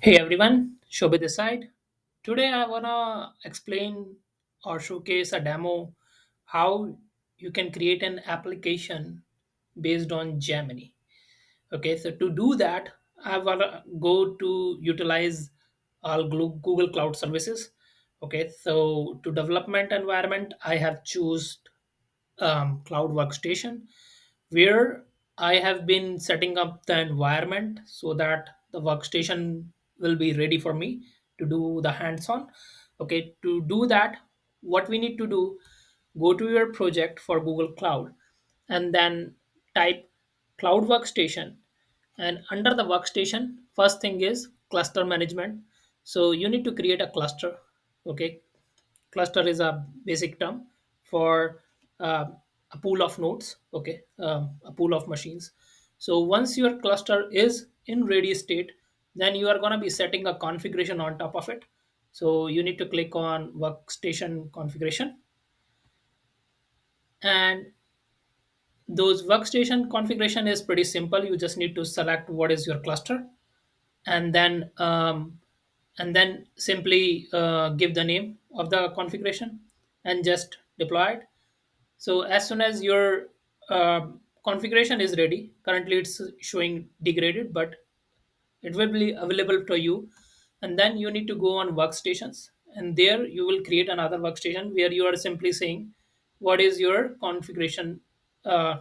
Hey everyone, Shobit this side. Today I wanna explain or showcase a demo how you can create an application based on Gemini. Okay, so to do that, I wanna go to utilize all Google Cloud services. Okay, so to development environment, I have choose Cloud Workstation, where I have been setting up the environment so that the workstation will be ready for me to do the hands-on. Okay, to do that, what we need to do, go to your project for Google Cloud and then type Cloud Workstation. And under the workstation, first thing is cluster management. So you need to create a cluster. Okay, cluster is a basic term for a pool of nodes. Okay, a pool of machines. So once your cluster is in ready state, then you are going to be setting a configuration on top of it. So you need to click on workstation configuration, and those workstation configuration is pretty simple. You just need to select what is your cluster, and then simply give the name of the configuration and just deploy it. So as soon as your configuration is ready, currently it's showing degraded, but it will be available to you. And then you need to go on workstations, and there you will create another workstation where you are simply saying what is your configuration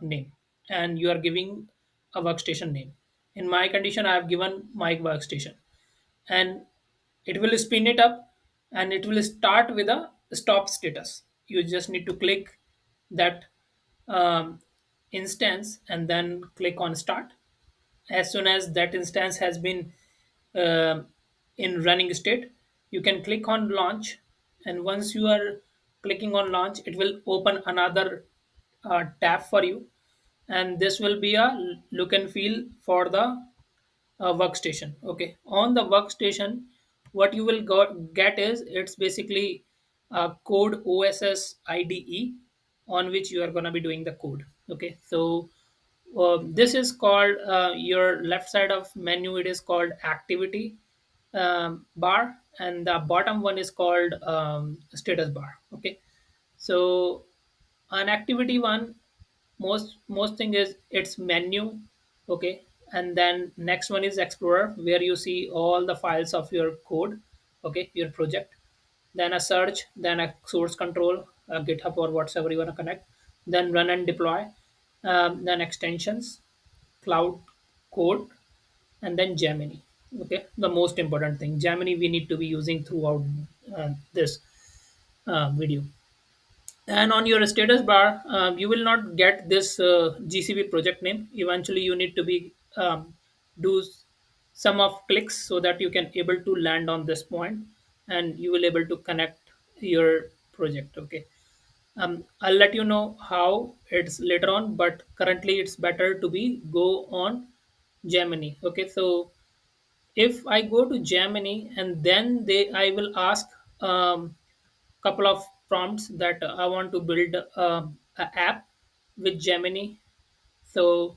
name, and you are giving a workstation name. In my condition, I have given my workstation, and it will spin it up, and it will start with a stop status. You just need to click that um, instance and then click on start. As soon as that instance has been um in running state, you can click on launch, and once you are clicking on launch, it will open another tab for you, and this will be a look and feel for the workstation. Okay, on the workstation, what you will get is it's basically code OSS IDE on which you are going to be doing the code. Okay, so this is called your left side of menu, it is called activity bar, and the bottom one is called status bar. Okay, so an activity one, most thing is its menu. Okay, and then next one is explorer, where you see all the files of your code. Okay, your project. Then a search, then a source control, GitHub or whatever you want to connect. Then run and deploy. Then extensions, cloud code, and then Gemini. Okay, the most important thing, Gemini, we need to be using throughout this video. And on your status bar, you will not get this GCP project name. Eventually, you need to be do some of clicks so that you can able to land on this point, and you will able to connect your project. Okay, I'll let you know how it's later on, but currently it's better to be go on Gemini. Okay, so if I go to Gemini, and then I will ask couple of prompts that I want to build a app with Gemini. So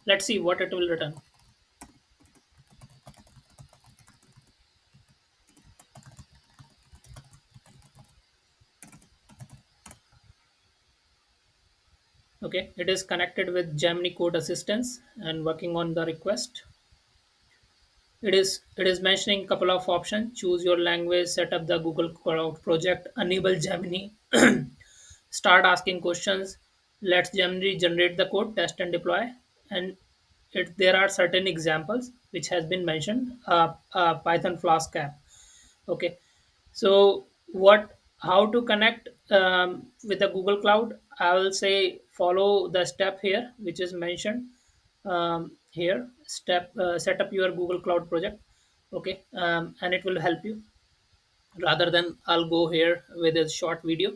let's see what it will return. Okay, it is connected with Gemini Code Assistance and working on the request. It is mentioning couple of options. Choose your language, set up the Google Cloud project, enable Gemini, start asking questions, let Gemini generate the code, test and deploy. And there are certain examples which has been mentioned. Python Flask app. Okay, so what how to connect with the Google Cloud? I will say follow the step here, which is mentioned here. Step set up your Google Cloud project. Okay, and it will help you. Rather than I'll go here with a short video.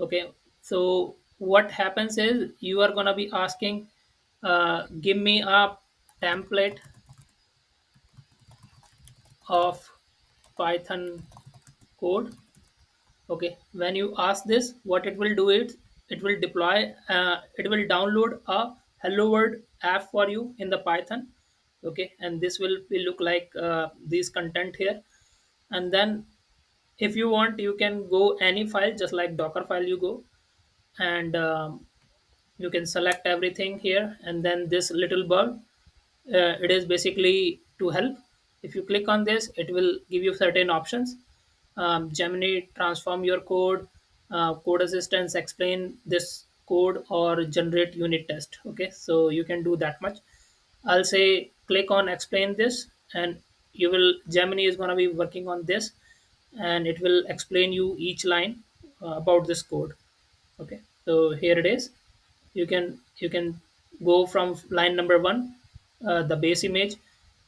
Okay, so what happens is you are gonna be asking, give me a template of Python code. Okay, when you ask this, what it will do is it will deploy, it will download a hello world app for you in the Python. Okay, and this will look like these content here. And then if you want, you can go any file, just like Docker file you go, and you can select everything here. And then this little bulb, it is basically to help. If you click on this, it will give you certain options. Gemini transform your code, code assistance explain this code, or generate unit test. Okay, so you can do that much. I'll say click on explain this, and you will Gemini is going to be working on this, and it will explain you each line about this code. Okay, so here it is. You can go from line number one, the base image,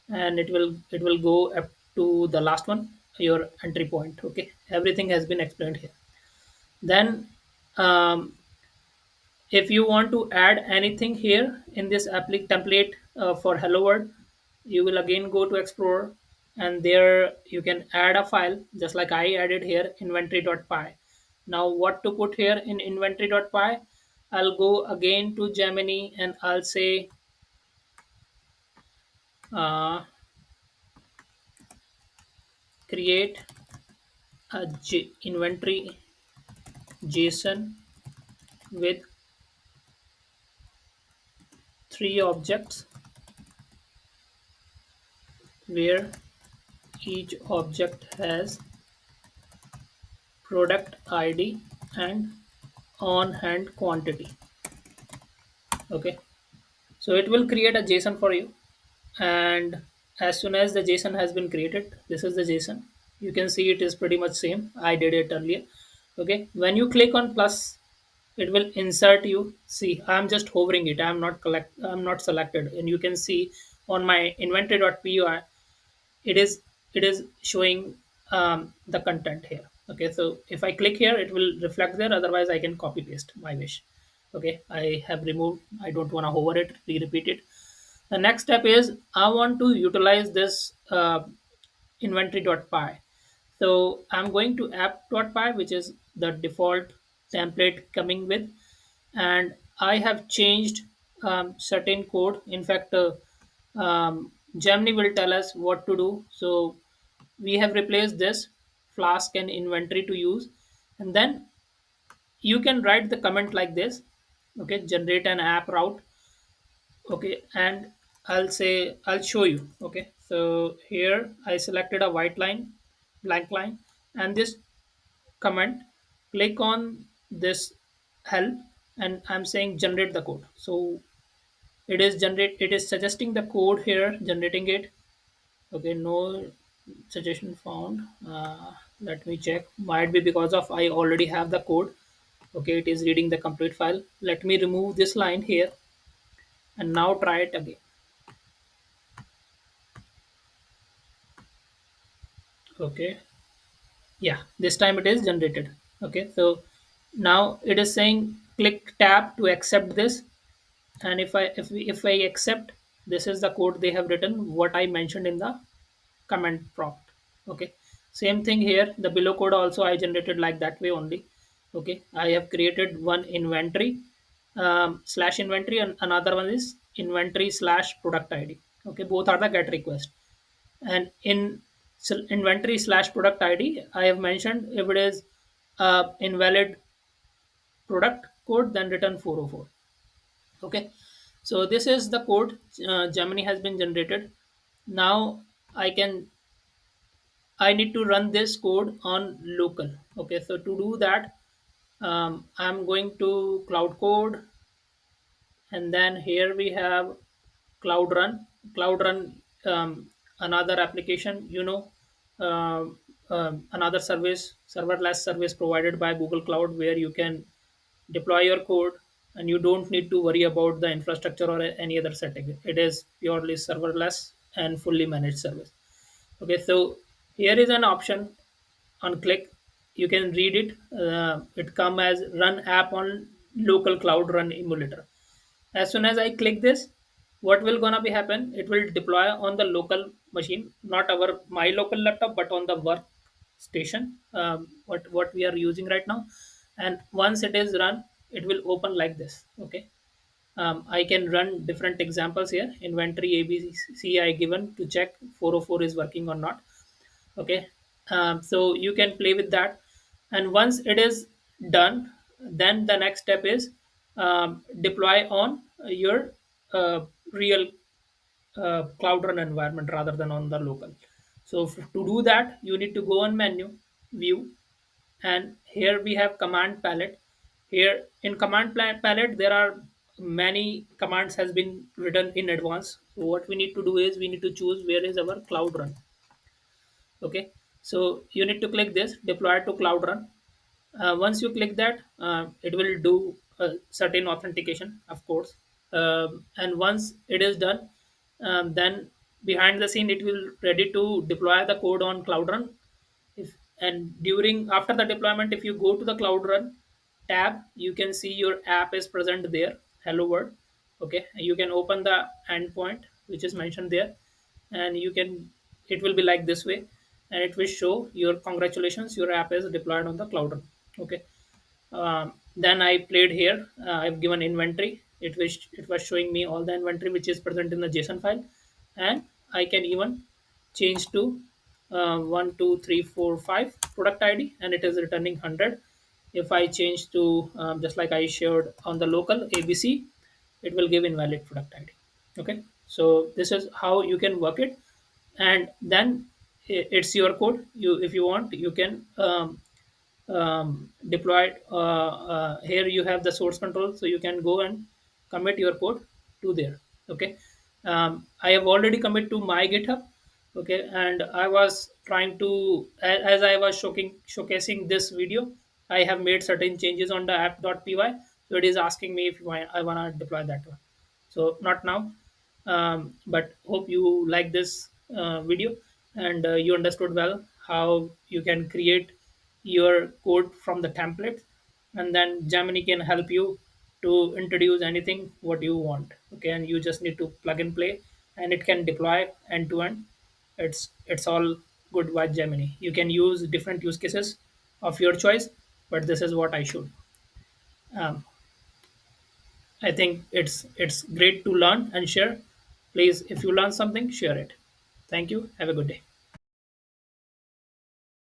and it will go up to the last one, your entry point. Okay, everything has been explained here. Then um, if you want to add anything here in this applic template for hello world, you will again go to explorer, and there you can add a file, just like I added here, inventory.py. Now what to put here in inventory.py? I'll go again to Gemini, and I'll say uh, create a inventory JSON with three objects, where each object has product ID and on hand quantity. Okay, so it will create a JSON for you. And as soon as the JSON has been created, this is the JSON. You can see it is pretty much same, I did it earlier. Okay, when you click on plus, it will insert you. See, I'm just hovering it, I'm not selected, and you can see on my inventory.py, it is showing the content here. Okay, so if I click here, it will reflect there, otherwise I can copy paste my wish. Okay, I have removed, I don't want to hover it, repeat it. The next step is I want to utilize this inventory.py. So I'm going to app.py, which is the default template coming with, and I have changed certain code. In fact, Gemini will tell us what to do. So we have replaced this Flask and inventory to use, and then you can write the comment like this. Okay, generate an app route. Okay, and I'll show you. Okay, so here I selected a white line, blank line, and this comment, click on this help, and I'm saying generate the code. So it is suggesting the code here, generating it. Okay, no suggestion found. Let me check, might be because of I already have the code. Okay, it is reading the complete file. Let me remove this line here, and now try it again. Okay, yeah, this time it is generated. Okay, so now it is saying click tab to accept this. And if I accept, this is the code they have written, what I mentioned in the comment prompt. Okay, same thing here, the below code also I generated like that way only. Okay, I have created one inventory slash inventory, and another one is inventory slash product ID. Okay, both are the get request. And in inventory slash product ID, I have mentioned if it is invalid product code, then return 404. Okay, so this is the code Gemini has been generated. Now I can I need to run this code on local. Okay, so to do that, I'm going to cloud code, and then here we have cloud run. Cloud run, another application, another service, serverless service provided by Google Cloud, where you can deploy your code, and you don't need to worry about the infrastructure or any other setting. It is purely serverless and fully managed service. Okay, so here is an option on click. You can read it. It come as run app on local cloud run emulator. As soon as I click this, what will gonna be happen? It will deploy on the local machine, not our my local laptop, but on the workstation, what we are using right now. And once it is run, it will open like this. Okay, I can run different examples here. Inventory ABC I given to check 404 is working or not. Okay. So you can play with that, and once it is done, then the next step is deploy on your real cloud run environment rather than on the local. So to do that, you need to go on menu, view, and here we have command palette. Here in palette there are many commands has been written in advance. So what we need to do is we need to choose where is our cloud run. Okay, so you need to click this deploy to cloud run. Once you click that, it will do a certain authentication, of course. And once it is done, then behind the scene it will ready to deploy the code on cloud run. If and during after the deployment, if you go to the cloud run tab, you can see your app is present there, hello world. Okay, you can open the endpoint which is mentioned there, and you can it will be like this way, and it will show your congratulations, your app is deployed on the cloud run. Okay. Then I played here. I've given inventory. It was showing me all the inventory which is present in the JSON file, and I can even change to 1 2 3 4 5 product ID, and it is returning 100. If I change to just like I showed on the local ABC, it will give invalid product ID. Okay, so this is how you can work it, and then it's your code. You if you want, you can deployed here you have the source control, so you can go and commit your code to there. Okay. I have already commit to my GitHub. Okay, and I was trying to as I was showcasing this video, I have made certain changes on the app.py, so it is asking me if I want to deploy that one. So not now, but hope you like this video, and you understood well how you can create your code from the template, and then Gemini can help you to introduce anything what you want. Okay, and you just need to plug and play, and it can deploy end to end. It's all good with Gemini. You can use different use cases of your choice, but this is what I should. um, I think it's great to learn and share. Please, if you learn something, share it. Thank you. Have a good day.